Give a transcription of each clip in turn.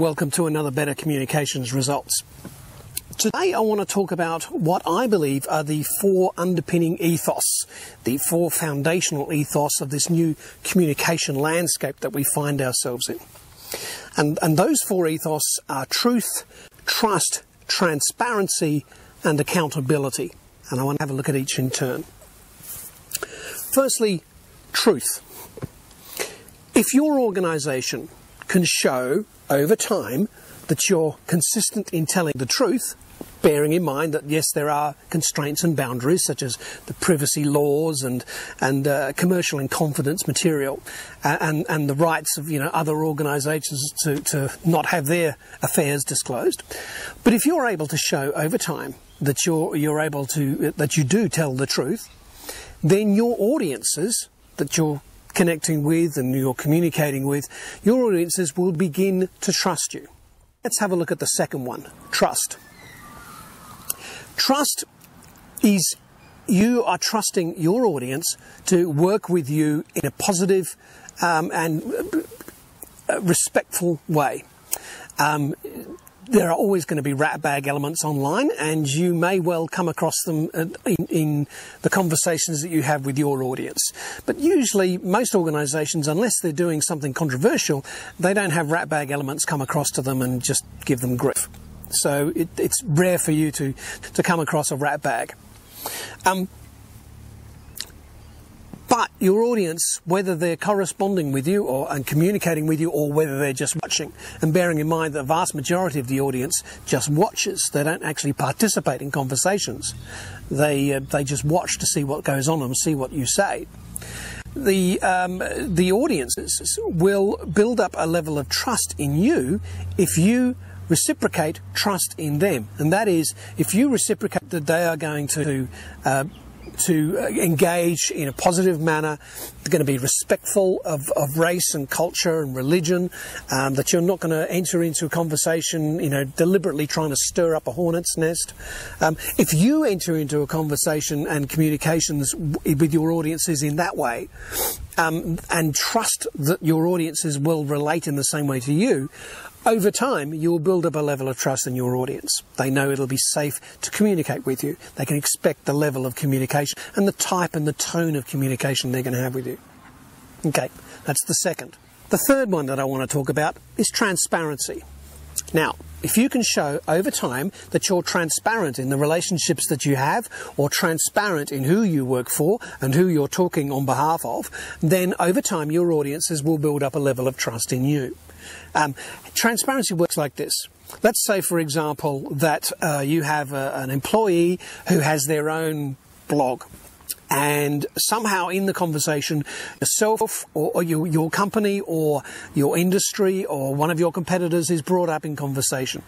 welcome to another Better Communications Results. Today I want to talk about what I believe are the four underpinning ethos, the four foundational ethos of this new communication landscape that we find ourselves in. And those four ethos are truth, trust, transparency and accountability. And I want to have a look at each in turn. Firstly, truth. If your organisation can show over time that you're consistent in telling the truth, bearing in mind that yes, there are constraints and boundaries such as the privacy laws and commercial and confidence material and the rights of other organisations to not have their affairs disclosed. But if you're able to show over time that you do tell the truth, then your audiences that you're connecting with and you're communicating with, your audiences will begin to trust you. Let's have a look at the second one, trust. Trust is you are trusting your audience to work with you in a positive and respectful way. There are always going to be rat bag elements online, and you may well come across them in the conversations that you have with your audience. But usually, most organisations, unless they're doing something controversial, they don't have rat bag elements come across to them and just give them grief. So it's rare for you to come across a rat bag. But your audience, whether they're corresponding with you and communicating with you, or whether they're just watching, and bearing in mind that the vast majority of the audience just watches, they don't actually participate in conversations. They just watch to see what goes on and see what you say. The audiences will build up a level of trust in you if you reciprocate trust in them, and that is if you reciprocate that they are going to engage in a positive manner, they're going to be respectful of race and culture and religion, that you're not going to enter into a conversation, deliberately trying to stir up a hornet's nest. If you enter into a conversation and communications with your audiences in that way, and trust that your audiences will relate in the same way to you, over time, you'll build up a level of trust in your audience. They know it'll be safe to communicate with you. They can expect the level of communication and the type and the tone of communication they're going to have with you. Okay, that's the second. The third one that I want to talk about is transparency. Now, if you can show over time that you're transparent in the relationships that you have, or transparent in who you work for and who you're talking on behalf of, then over time your audiences will build up a level of trust in you. Transparency works like this. Let's say, for example, that you have an employee who has their own blog, and somehow in the conversation yourself or your company or your industry or one of your competitors is brought up in conversation,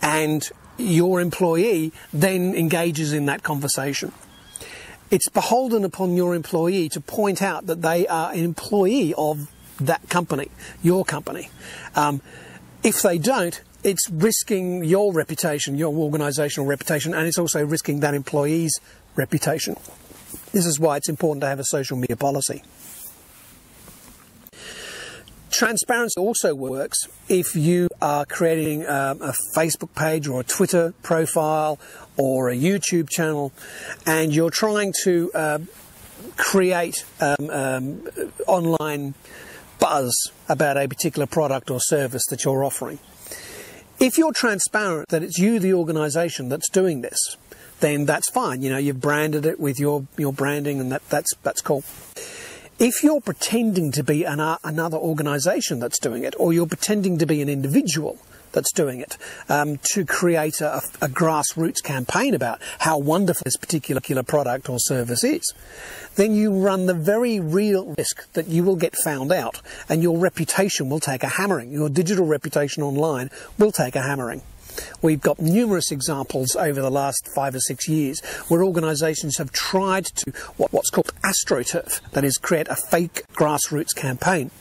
and your employee then engages in that conversation. It's beholden upon your employee to point out that they are an employee of that company, your company. If they don't, it's risking your reputation, your organisational reputation, and it's also risking that employee's reputation. This is why it's important to have a social media policy. Transparency also works if you are creating a Facebook page or a Twitter profile or a YouTube channel, and you're trying to create online buzz about a particular product or service that you're offering. If you're transparent that it's you, the organisation, that's doing this, then that's fine. You've branded it with your branding, and that's cool. If you're pretending to be another organisation that's doing it, or you're pretending to be an individual that's doing it, to create a grassroots campaign about how wonderful this particular product or service is, then you run the very real risk that you will get found out and your reputation will take a hammering. Your digital reputation online will take a hammering. We've got numerous examples over the last 5 or 6 years where organisations have tried to what's called astroturf, that is, create a fake grassroots campaign,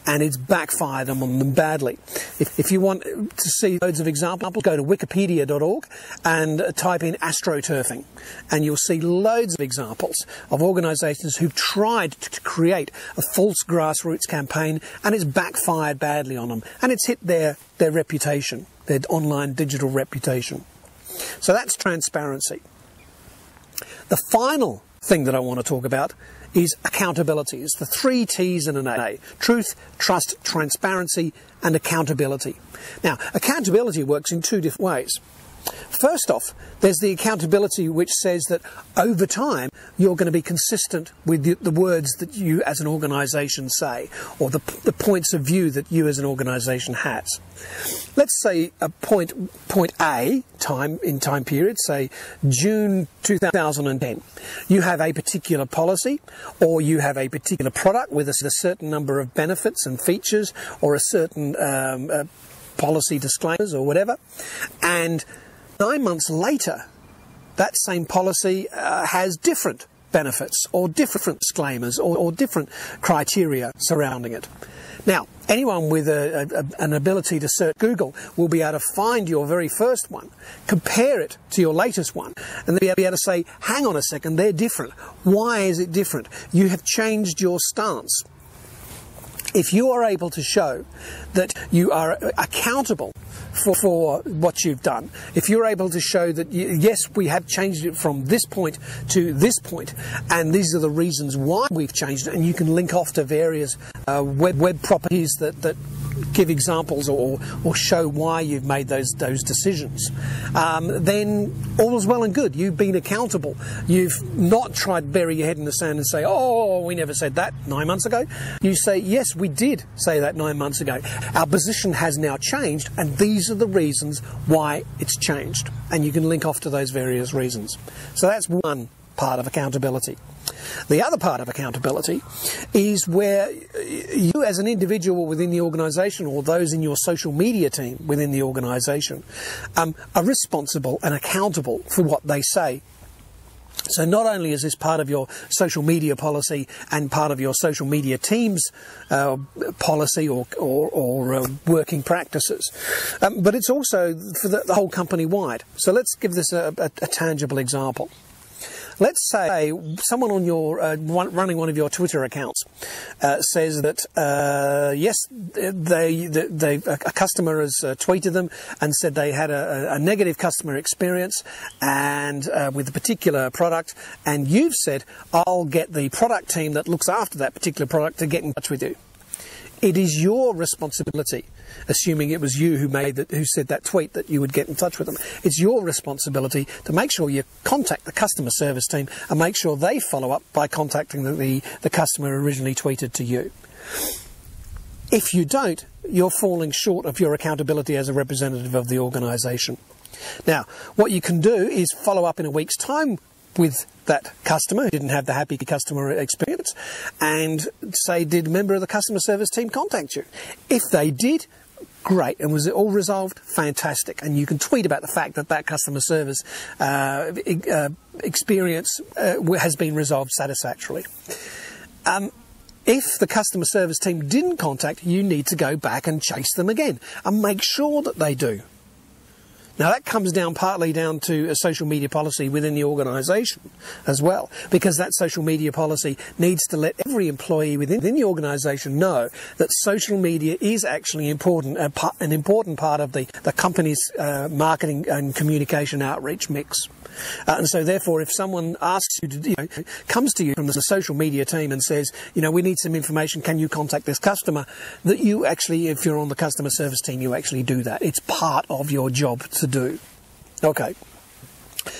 and it's backfired on them badly. If you want to see loads of examples, go to wikipedia.org and type in astroturfing, and you'll see loads of examples of organisations who've tried to create a false grassroots campaign, and it's backfired badly on them, and it's hit their reputation, their online digital reputation. So that's transparency. The final thing that I want to talk about is accountability. It's the 3 T's and an A: truth, trust, transparency, and accountability. Now, accountability works in 2 different ways. First off, there's the accountability which says that over time you're going to be consistent with the words that you as an organisation say, or the points of view that you as an organisation has. Let's say a point A, time period, say June 2010. You have a particular policy, or you have a particular product with a certain number of benefits and features, or a certain policy disclaimers or whatever, and 9 months later, that same policy has different benefits or different disclaimers or different criteria surrounding it. Now, anyone with an ability to search Google will be able to find your very first one, compare it to your latest one, and they'll be able to say, hang on a second, they're different. Why is it different? You have changed your stance. If you are able to show that you are accountable for what you've done, if you're able to show that, yes, we have changed it from this point to this point, and these are the reasons why we've changed it, and you can link off to various web properties that give examples or show why you've made those decisions, then all is well and good. You've been accountable. You've not tried to bury your head in the sand and say, oh, we never said that 9 months ago. You say, yes, we did say that 9 months ago. Our position has now changed, and these are the reasons why it's changed. And you can link off to those various reasons. So that's one part of accountability. The other part of accountability is where you as an individual within the organisation, or those in your social media team within the organisation, are responsible and accountable for what they say. So not only is this part of your social media policy and part of your social media team's policy or working practices, but it's also for the whole company wide. So let's give this a tangible example. Let's say someone on your running one of your Twitter accounts says that yes, a customer has tweeted them and said they had a negative customer experience and with a particular product, and you've said, I'll get the product team that looks after that particular product to get in touch with you. It is your responsibility, assuming it was you who said that tweet, that you would get in touch with them. It's your responsibility to make sure you contact the customer service team and make sure they follow up by contacting the customer who originally tweeted to you. If you don't, you're falling short of your accountability as a representative of the organisation. Now, what you can do is follow up in a week's time with that customer who didn't have the happy customer experience and say, did a member of the customer service team contact you? If they did, great. And was it all resolved? Fantastic. And you can tweet about the fact that that customer service experience has been resolved satisfactorily. If the customer service team didn't contact, you need to go back and chase them again and make sure that they do. Now that comes down partly down to a social media policy within the organisation as well, because that social media policy needs to let every employee within the organisation know that social media is actually important, an important part of the company's marketing and communication outreach mix. And so therefore, if someone asks you to, comes to you from the social media team and says, we need some information, can you contact this customer, that you actually, if you're on the customer service team, you actually do that. It's part of your job to do. Okay.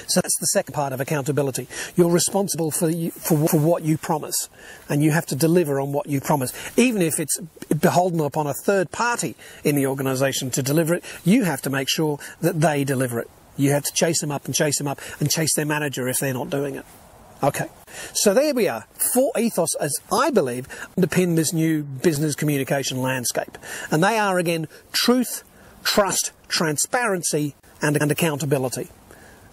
So that's the second part of accountability. You're responsible for what you promise, and you have to deliver on what you promise. Even if it's beholden upon a third party in the organisation to deliver it, you have to make sure that they deliver it. You have to chase them up and chase their manager if they're not doing it. Okay, so there we are. 4 ethos, as I believe, underpin this new business communication landscape. And they are, again, truth, trust, transparency, and accountability.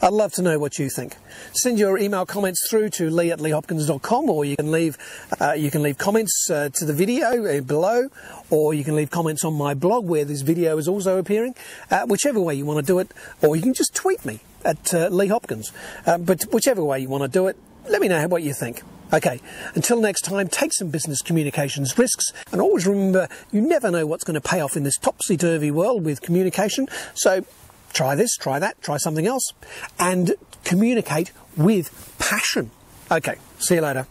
I'd love to know what you think. Send your email comments through to lee@leehopkins.com, or you can leave comments to the video below, or you can leave comments on my blog where this video is also appearing. Whichever way you want to do it, or you can just tweet me at Lee Hopkins. But whichever way you want to do it, let me know what you think. Okay, until next time, take some business communications risks, and always remember, you never know what's going to pay off in this topsy-turvy world with communication. So try this, try that, try something else, and communicate with passion. Okay, see you later.